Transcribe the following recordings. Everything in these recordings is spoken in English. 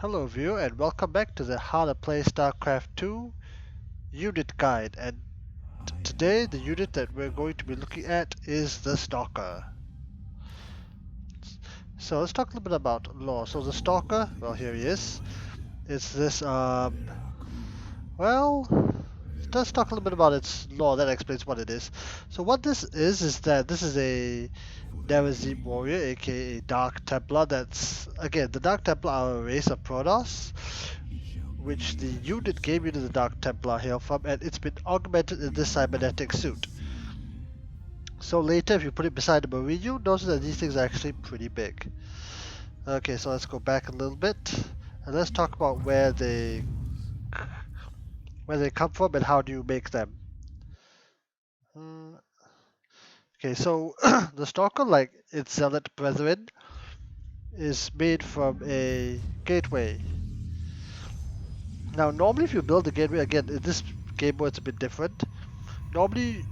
Hello viewer and welcome back to the How to Play Starcraft 2 unit guide, and today the unit that we're going to be looking at is the Stalker. So let's talk a little bit about lore. So the Stalker, well, here he is. It's this well, let's talk a little bit about its lore. That explains what it is. So what this is that this is a Nerazim warrior, aka Dark Templar. That's, again, the Dark Templar are a race of Protoss, which the unit gave you to the Dark Templar hail from, and it's been augmented in this cybernetic suit. So later, if you put it beside the Marine, you notice that these things are actually pretty big. Okay, so let's go back a little bit, and let's talk about where they come from and how do you make them. Okay, so the Stalker, like its Zealot brethren, is made from a gateway. Now, normally if you build a gateway, again, in this game mode it's a bit different. Normally,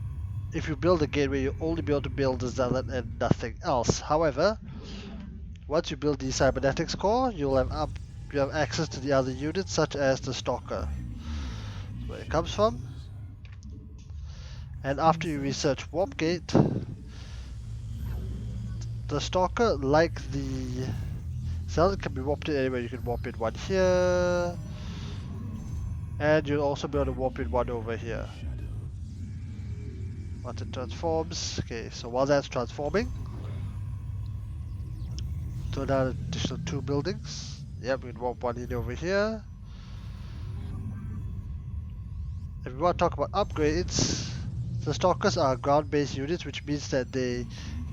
if you build a gateway, you'll only be able to build a Zealot and nothing else. However, once you build the Cybernetics core, you have access to the other units, such as the Stalker. That's where it comes from. And after you research Warpgate, the Stalker, like the Zealot, can be warped in anywhere. You can warp in one here, and you'll also be able to warp in one over here. Once it transforms. Okay, so while that's transforming, so now additional 2 buildings. Yep, we can warp one in over here. If we want to talk about upgrades, the Stalkers are ground-based units, which means that they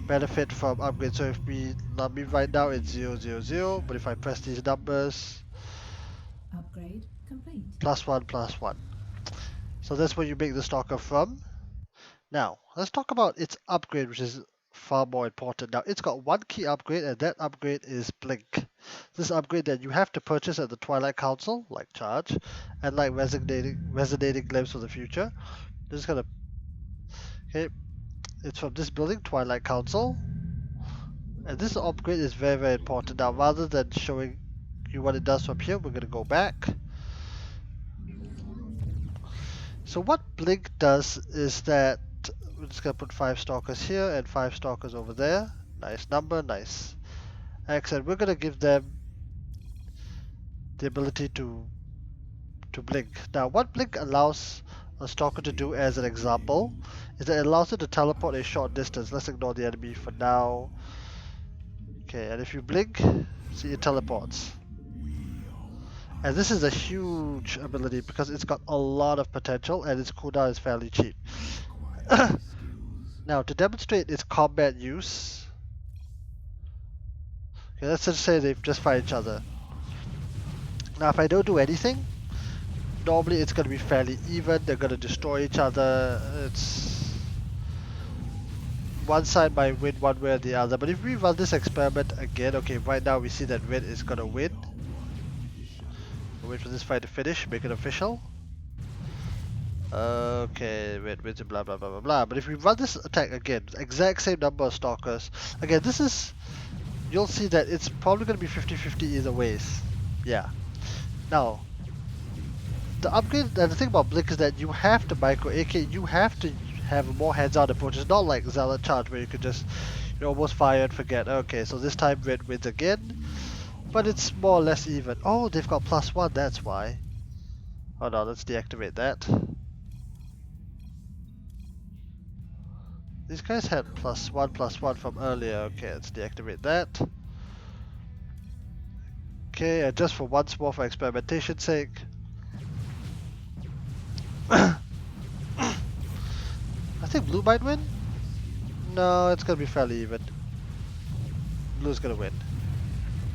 benefit from upgrades. So if we, I mean right now it's 000, but if I press these numbers, Upgrade complete. +1, +1. So that's where you make the Stalker from. Now, let's talk about its upgrade, which is far more important. Now, it's got one key upgrade, and that upgrade is Blink. This upgrade that you have to purchase at the Twilight Council, like Charge, and like Resonating Glimpse of the Future. Just gonna, okay, it's from this building, Twilight Council, and this upgrade is very, very important. Now, rather than showing you what it does from here, we're gonna go back. So what Blink does is that we're just gonna put 5 Stalkers here and 5 Stalkers over there. Nice number, nice. Excellent. We're gonna give them the ability to blink. Now, what Blink allows a Stalker to do, as an example, is that it allows it to teleport a short distance. Let's ignore the enemy for now. Okay, and if you blink, see, it teleports. And this is a huge ability because it's got a lot of potential and its cooldown is fairly cheap. Now, to demonstrate its combat use, okay, let's just say they've just fight each other. Now, if I don't do anything, normally it's going to be fairly even. They're going to destroy each other. It's one side might win one way or the other. But if we run this experiment again, okay, right now we see that Red is going to win. We'll wait for this fight to finish, make it official. Okay, Red wins and blah blah blah blah blah. But if we run this attack again, exact same number of Stalkers. Again, this is, you'll see that it's probably going to be 50-50 either ways. Yeah. Now, the upgrade, and the thing about Blink is that you have to micro, aka you have to have a more hands-on approach. It's not like Zealot Charge where you could just, almost fire and forget. Okay, so this time Red wins again, but it's more or less even. Oh, they've got +1, that's why. Oh no, let's deactivate that. These guys had +1 from earlier. Okay, let's deactivate that. Okay, and just for once more for experimentation's sake. I think blue might win? No, it's gonna be fairly even. Blue's gonna win.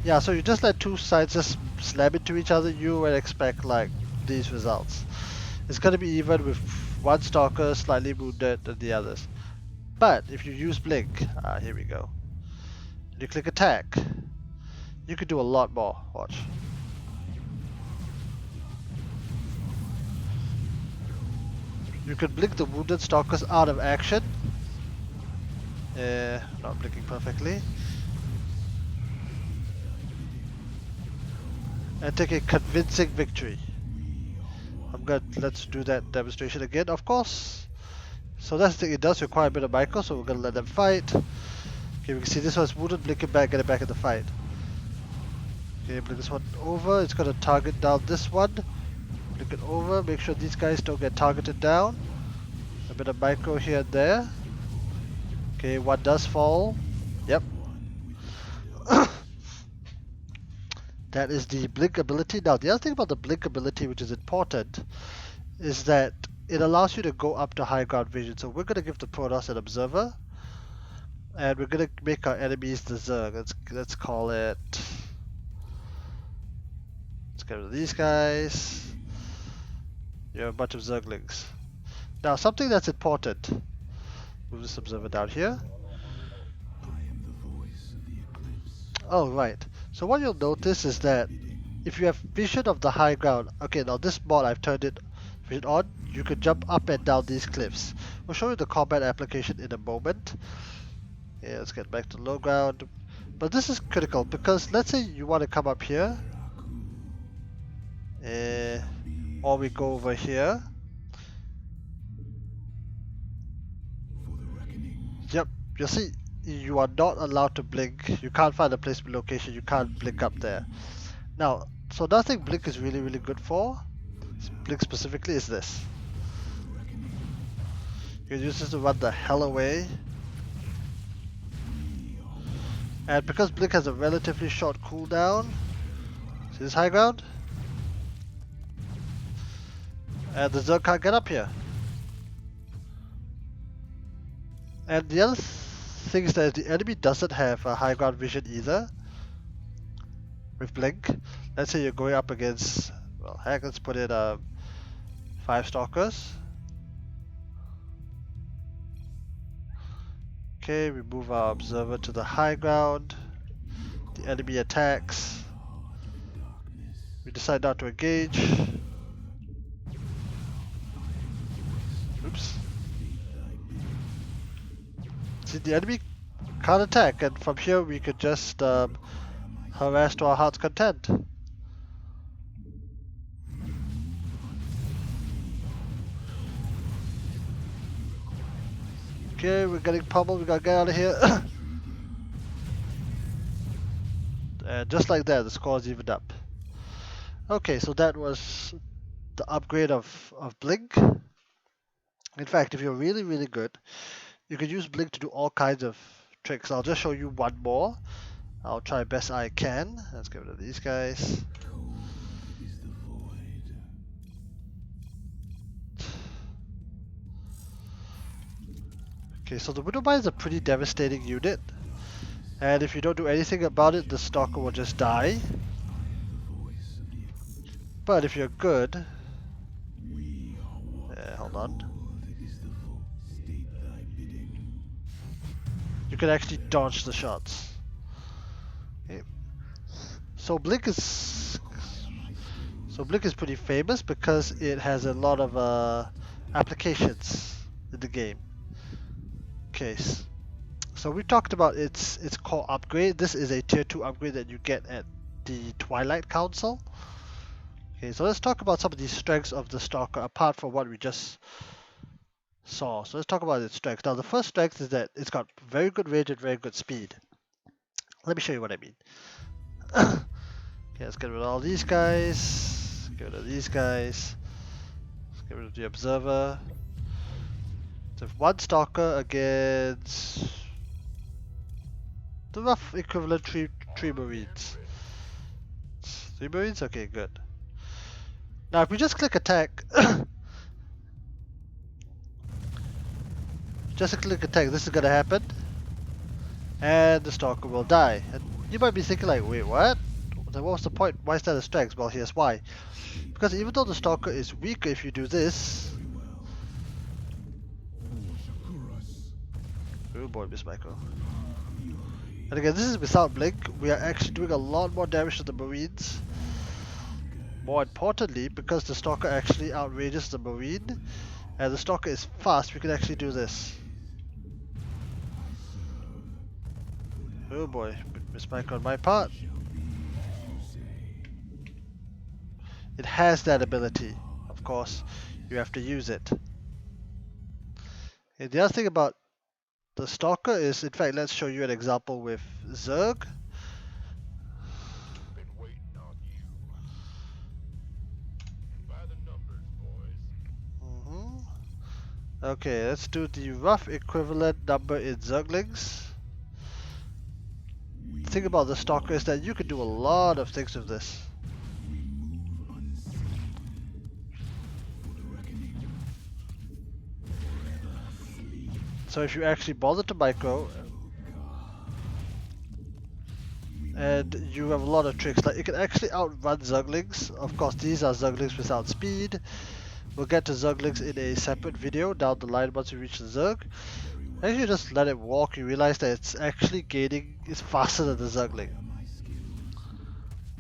Yeah, so you just let two sides just slam into each other, you would expect like these results. It's gonna be even with one Stalker slightly wounded than the others. But if you use Blink, here we go. And you click attack, you could do a lot more. Watch. You can blink the wounded Stalkers out of action. Not blinking perfectly. and take a convincing victory. Let's do that demonstration again, of course. So that's the thing, it does require a bit of micro, so we're gonna let them fight. Okay, we can see this one's wounded, blink it back, get it back in the fight. Okay, blink this one over, it's gonna target down this one. Blink it over, make sure these guys don't get targeted down. A bit of micro here and there. Okay, one does fall. Yep. That is the blink ability. Now, the other thing about the blink ability, which is important, is that it allows you to go up to high ground vision. So we're going to give the Protoss an observer, and we're going to make our enemies the Zerg. Let's call it. Let's get rid of these guys. You have a bunch of Zerglings. Now, something that's important. Move this observer down here. Oh, right. So what you'll notice is that if you have vision of the high ground, okay, now this mod I've turned it vision on, you can jump up and down these cliffs. We'll show you the combat application in a moment. Yeah, let's get back to low ground. But this is critical because let's say you want to come up here, or we go over here. Yep, you see, you are not allowed to blink. You can't find a placement location. You can't blink up there. Now, so another thing blink is really, really good for, blink specifically, is this. You can use this to run the hell away. And because blink has a relatively short cooldown, see this high ground? And the Zerg can't get up here. And the other thing is that the enemy doesn't have a high ground vision either. With blink, let's say you're going up against, well, heck, let's put in 5 Stalkers. Okay, we move our observer to the high ground. The enemy attacks. We decide not to engage. Oops. See, the enemy can't attack, and from here we could just harass to our heart's content. Okay, we're getting pummeled, we gotta get out of here. And just like that, the score's evened up. Okay, so that was the upgrade of Blink. In fact, if you're really, really good, you can use Blink to do all kinds of tricks. I'll just show you one more. I'll try best I can. Let's get rid of these guys. Okay, so the Widowmine is a pretty devastating unit. And if you don't do anything about it, the Stalker will just die. But if you're good... hold on. You can actually dodge the shots. Okay. So Blink is pretty famous because it has a lot of applications in the game. Okay, so we talked about its core upgrade. This is a tier 2 upgrade that you get at the Twilight Council. Okay, so let's talk about some of the strengths of the Stalker apart from what we just saw. So let's talk about its strengths. Now the first strength is that it's got very good range and very good speed. Let me show you what I mean. Okay, let's get rid of all these guys. Get rid of these guys. Let's get rid of the Observer. So if one Stalker against the rough equivalent three Marines. 3 Marines? Okay, good. Now if we just click attack, just click attack, this is gonna happen. And the Stalker will die. And you might be thinking like, wait, what? Then what's the point? Why is that a strength? Well, here's why. Because even though the Stalker is weaker if you do this... Oh boy, Miss Michael. And again, this is without Blink. We are actually doing a lot more damage to the Marines. More importantly, because the Stalker actually outrages the Marine, and the Stalker is fast, we can actually do this. Oh boy, Miss Michael on my part. It has that ability. Of course, you have to use it. And the other thing about the Stalker is, in fact, let's show you an example with Zerg. Mhm. Okay, let's do the rough equivalent number in Zerglings. The thing about the Stalker is that you can do a lot of things with this. So if you actually bother to micro, and you have a lot of tricks, like you can actually outrun Zerglings. Of course, these are Zerglings without speed. We'll get to Zerglings in a separate video down the line once you reach the Zerg. As you just let it walk, you realize that it's actually it's faster than the Zergling.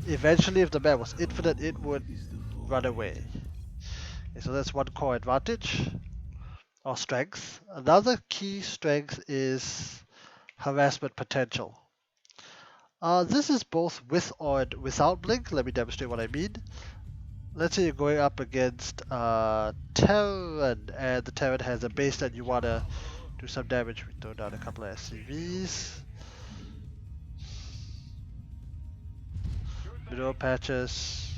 Eventually, if the map was infinite, it would run away. Okay, so that's one core advantage, or strength. Another key strength is harassment potential. This is both with or without blink. Let me demonstrate what I mean. Let's say you're going up against Terran, and the Terran has a base that you want to do some damage. We throw down a couple of SCVs. Mineral patches.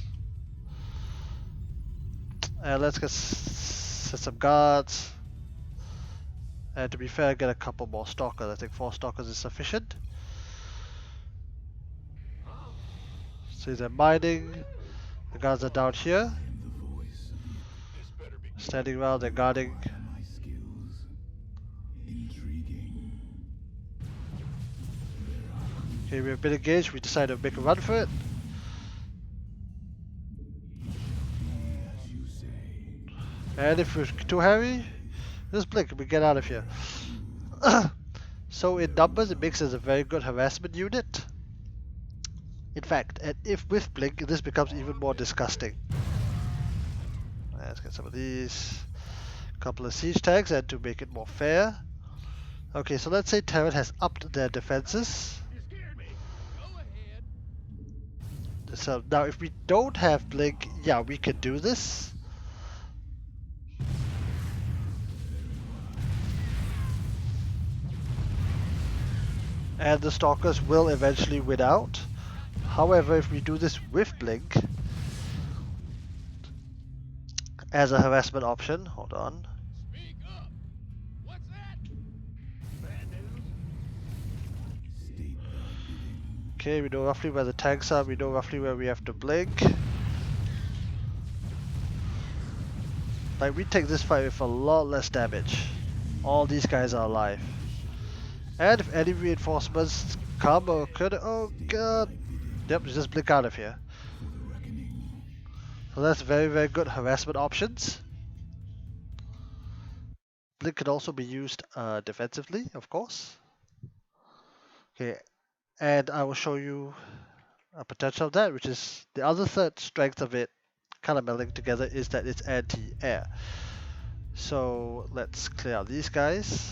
And let's set some guards. And to be fair, get a couple more Stalkers. I think 4 Stalkers is sufficient. So they're mining. The guards are down here. Standing around, they're guarding. Okay, we've been engaged. We decide to make a run for it. And if we're too heavy, just blink and we get out of here. So in numbers, it makes us a very good harassment unit. In fact, and if with blink, this becomes even more disgusting. Let's get some of these. Couple of siege tags, and to make it more fair. Okay, so let's say Terran has upped their defenses. So now if we don't have blink, yeah, we can do this. And the Stalkers will eventually win out. However, if we do this with blink as a harassment option, hold on. Okay, we know roughly where the tanks are, we know roughly where we have to blink. Like, we take this fight with a lot less damage. All these guys are alive. And if any reinforcements come or could, oh god. Yep, just blink out of here. So that's very, very good harassment options. Blink can also be used defensively, of course. Okay, and I will show you a potential of that, which is the other third strength of it, kind of melding together, is that it's anti-air. So let's clear out these guys.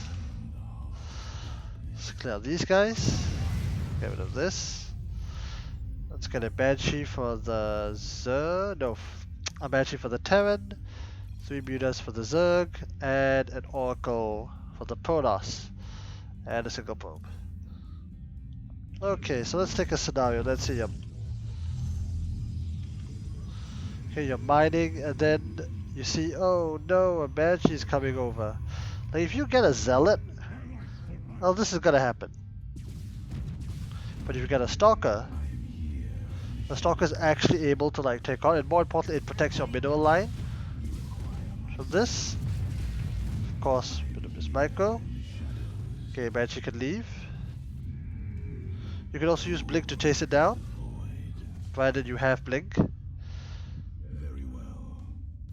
Let's clear out these guys. Get rid of this. Let's get a Banshee for the Zerg. No, a Banshee for the Terran. 3 Mutas for the Zerg. And an Oracle for the Protoss. And a single probe. Okay, so let's take a scenario. Let's see. Okay, you're mining, and then you see, oh no, a Banshee's coming over. Like, if you get a Zealot, well, this is gonna happen. But if you get a Stalker, the Stalker is actually able to like take on, and more importantly, it protects your middle line. So this, of course, bit of this micro. Okay, Banshee can leave. You can also use Blink to chase it down, provided you have Blink.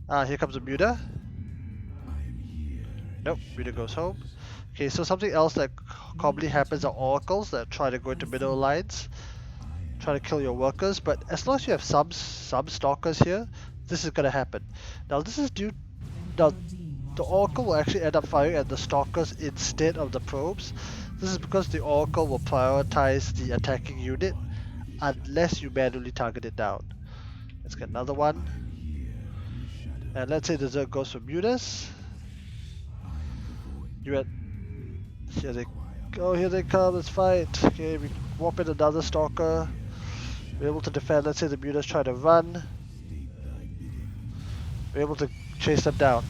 Ah, here comes a Muta. Nope, Muta goes home. Okay, so something else that commonly happens are oracles that try to go into middle lines, try to kill your workers, but as long as you have some stalkers here, this is gonna happen. Now this is due, now the oracle will actually end up firing at the stalkers instead of the probes. This is because the oracle will prioritize the attacking unit unless you manually target it down. Let's get another one. And let's say the Zerg goes for Mutas. You had here they go, here they come, let's fight. Okay, we warp in another Stalker. We're able to defend. Let's say the Mutas try to run. We're able to chase them down.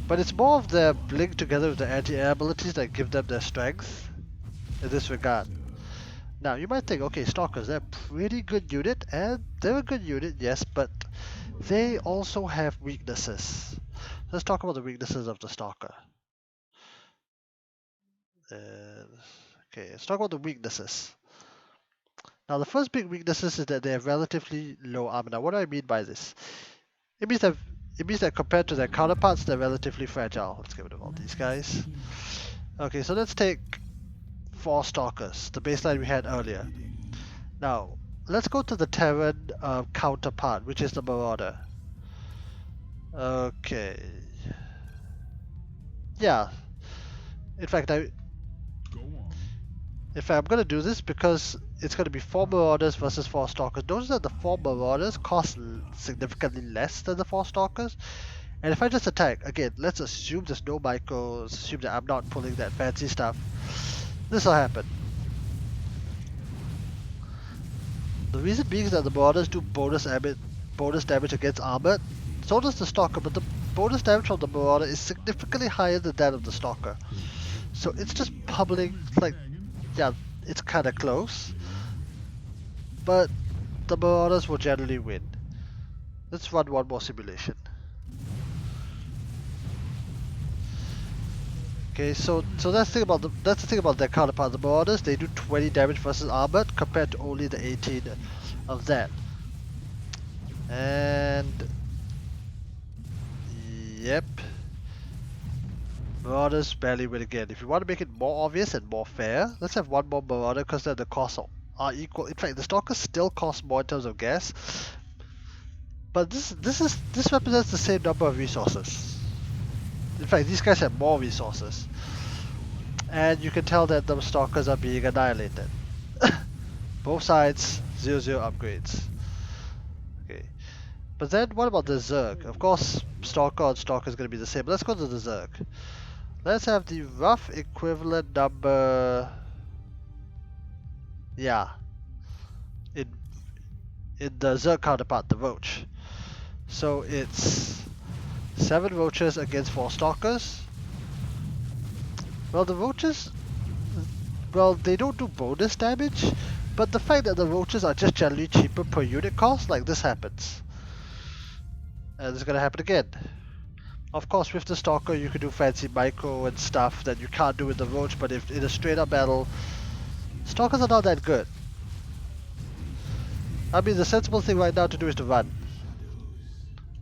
But it's more of their blink together with the anti-air abilities that give them their strength in this regard. Now, you might think, okay, Stalkers, they're a pretty good unit, and they're a good unit, yes, but they also have weaknesses. Let's talk about the weaknesses of the Stalker. Okay, let's talk about the weaknesses. Now, the first big weakness is that they have relatively low armor. Now, what do I mean by this? It means that compared to their counterparts, they're relatively fragile. Let's get rid of all these guys. Okay, so let's take 4 Stalkers, the baseline we had earlier. Now, let's go to the Terran counterpart, which is the Marauder. Okay. Yeah. In fact, I'm gonna do this because it's gonna be 4 Marauders versus 4 Stalkers. Notice that the 4 Marauders cost significantly less than the 4 Stalkers. And if I just attack, again, let's assume there's no micros, assume that I'm not pulling that fancy stuff. This will happen. The reason being is that the Marauders do bonus damage against armored. So does the Stalker, but the bonus damage from the Marauder is significantly higher than that of the Stalker. So it's just pummeling, like, yeah, it's kinda close. But the Marauders will generally win. Let's run one more simulation. Okay, so that's the thing about their counterpart, the Marauders. They do 20 damage versus armored compared to only the 18 of that. And yep, Marauders barely win again. If you want to make it more obvious and more fair, let's have one more Marauder because then the costs are equal. In fact, the Stalkers still cost more in terms of gas, but this represents the same number of resources. In fact, these guys have more resources, and you can tell that the Stalkers are being annihilated. Both sides, 0-0 upgrades. Okay, but then what about the Zerg? Of course, Stalker and Stalker is going to be the same. Let's go to the Zerg. Let's have the rough equivalent number. Yeah, in the Zerg counterpart, the Roach. So it's 7 Roaches against 4 Stalkers. Well, the Roaches, well, they don't do bonus damage, but the fact that the Roaches are just generally cheaper per unit cost, like this happens. And this is gonna happen again. Of course, with the Stalker, you can do fancy micro and stuff that you can't do with the Roach, but if in a straight up battle, Stalkers are not that good. I mean, the sensible thing right now to do is to run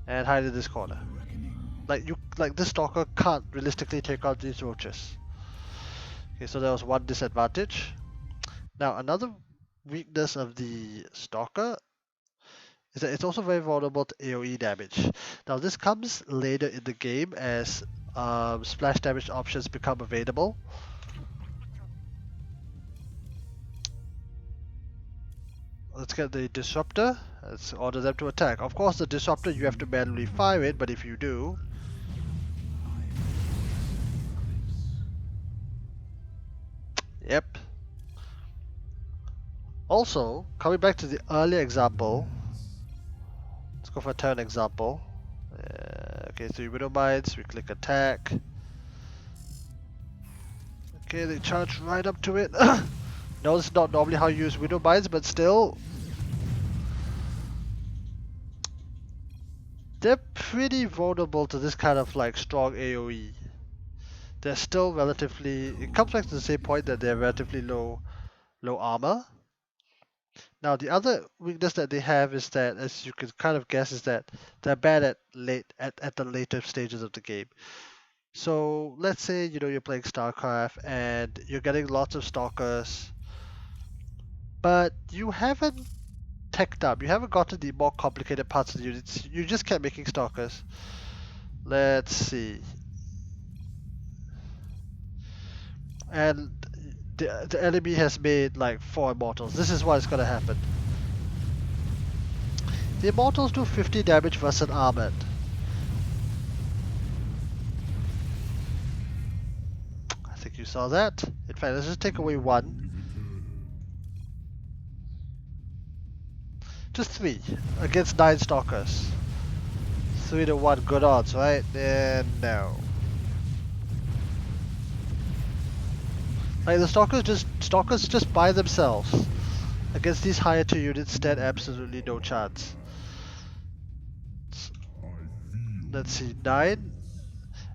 and hide in this corner. Like this Stalker can't realistically take out these Roaches. Okay, so there was one disadvantage. Now, another weakness of the Stalker is that it's also very vulnerable to AoE damage. Now, this comes later in the game as splash damage options become available. Let's get the Disruptor. Let's order them to attack. Of course, the Disruptor, you have to manually fire it, but if you do... Yep. Also, coming back to the earlier example, let's go for a turn example. Okay, 3 Widow Mines, we click attack. Okay, they charge right up to it. No, this is not normally how you use Widow Mines, but still. They're pretty vulnerable to this kind of like strong AoE. They're still relatively, it comes back to the same point that they're relatively low armor. Now the other weakness that they have is that, as you can kind of guess, is that they're bad at the later stages of the game. So let's say you're playing Starcraft and you're getting lots of Stalkers, but you haven't teched up. You haven't gotten the more complicated parts of the units. You just kept making Stalkers. Let's see. And the enemy has made like 4 immortals. This is what is gonna happen. The Immortals do 50 damage versus armored. I think you saw that. In fact, let's just take away one. Just 3 against 9 Stalkers. 3 to 1, good odds, right? And no. Like the Stalkers just by themselves. Against these higher tier units stand absolutely no chance. Let's see, 9.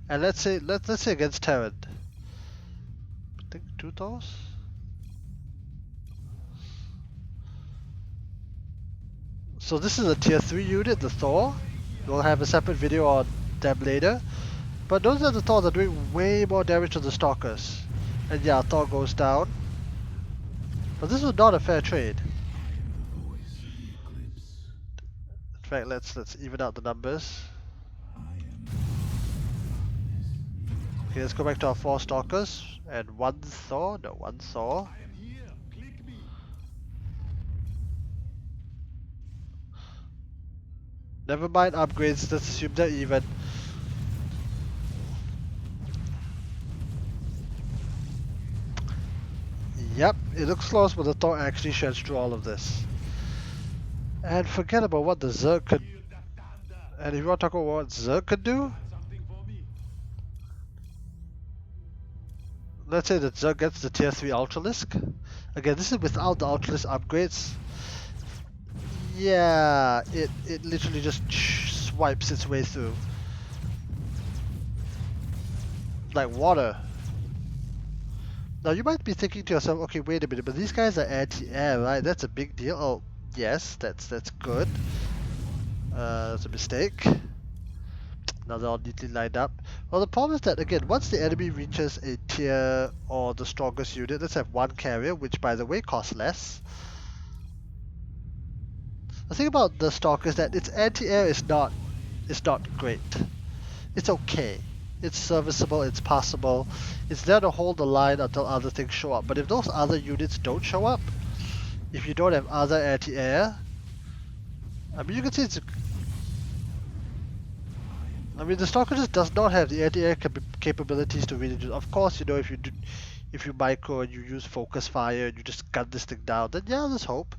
And let's say against Terran. I think 2 Thors? So this is a tier 3 unit, the Thor. We'll have a separate video on them later. But those are the Thors that are doing way more damage to the Stalkers. And yeah, Thor goes down. But this was not a fair trade. In fact, let's even out the numbers. Okay, let's go back to our 4 Stalkers. And 1 Thor? No, 1 Thor. Never mind upgrades, let's assume they're even. Yep, it looks close, but the Thor actually shreds through all of this. And forget about what the Zerg could. And if you want to talk about what Zerg could do, let's say that Zerg gets the tier 3 Ultralisk. Again, this is without the Ultralisk upgrades. Yeah, it literally just swipes its way through. Like water. Now you might be thinking to yourself, okay, wait a minute, but these guys are anti-air, right? That's a big deal. Oh, yes, that's good. That's a mistake. Now they're all neatly lined up. Well, the problem is that, again, once the enemy reaches a tier or the strongest unit, let's have 1 carrier, which by the way costs less. The thing about the Stalker is that its anti-air is not great. It's okay. It's serviceable, it's passable. It's there to hold the line until other things show up. But if those other units don't show up, if you don't have other anti-air, I mean, you can see it's. I mean, the Stalker just does not have the anti-air capabilities to really do. Of course, you know, if you micro and you use focus fire and you just gun this thing down, then yeah, there's hope.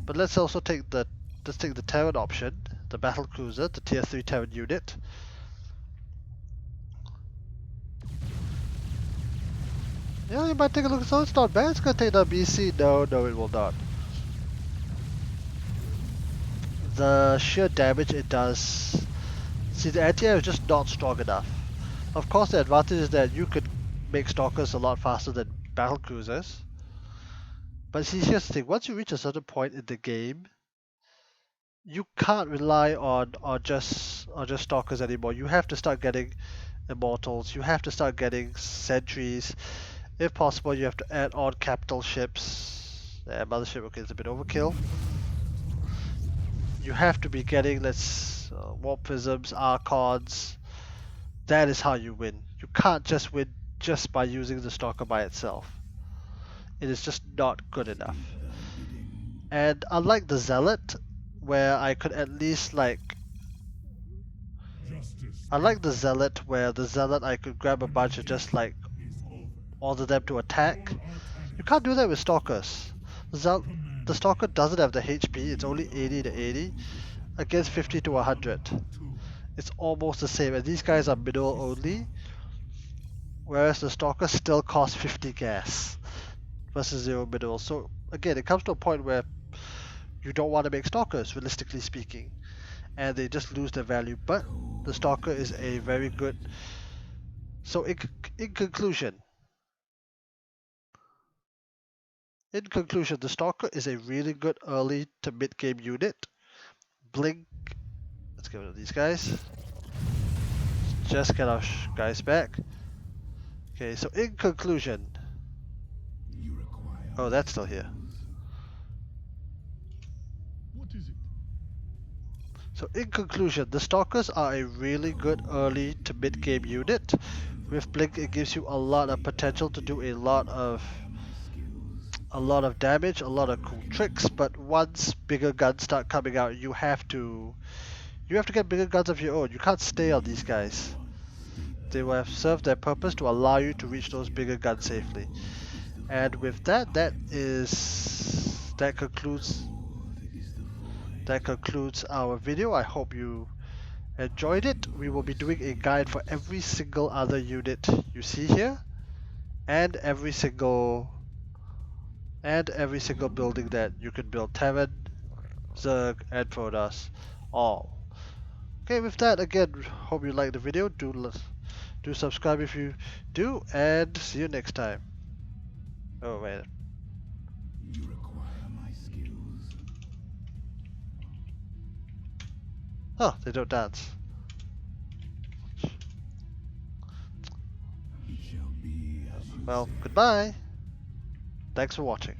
But let's also take the Terran option, the battle cruiser, the tier 3 Terran unit. Yeah, you might take a look. So it's not bad. It's gonna take down BC. No, it will not. The sheer damage it does. See, the anti-air is just not strong enough. Of course, the advantage is that you could make Stalkers a lot faster than battle cruisers. But see, here's the thing. Once you reach a certain point in the game, you can't rely on just Stalkers anymore. You have to start getting Immortals. You have to start getting Sentries. If possible, you have to add on capital ships. Yeah, Mothership, okay, it's a bit overkill. You have to be getting, Warp Prisms, Archons. That is how you win. You can't just win just by using the Stalker by itself. It is just not good enough. And unlike the Zealot, where I could at least unlike the Zealot, where the Zealot I could grab a bunch and just order them to attack. You can't do that with Stalkers. The Stalker doesn't have the HP, it's only 80 to 80 against 50 to 100. It's almost the same, and these guys are mineral only, whereas the Stalker still costs 50 gas versus 0 mineral. So again, it comes to a point where you don't want to make Stalkers, realistically speaking, and they just lose their value. But the Stalker is a very good. So in conclusion, the Stalker is a really good early to mid game unit. Blink. Let's get rid of these guys. Just get our guys back. Okay, so in conclusion. Oh, that's still here. What is it? So in conclusion, the Stalkers are a really good early to mid game unit. With Blink, it gives you a lot of potential to do a lot of a lot of damage, a lot of cool tricks, but once bigger guns start coming out, you have to get bigger guns of your own. You can't stay on these guys. They will have served their purpose to allow you to reach those bigger guns safely. And with that, that concludes our video. I hope you enjoyed it. We will be doing a guide for every single other unit you see here, and every single building that you can build. Terran, Zerg, and Protoss, all. Okay, with that, again, hope you liked the video. Do subscribe if you do, and see you next time. Oh wait. You require my skills. Oh, they don't dance. It shall be as you Well, say. goodbye. Thanks for watching.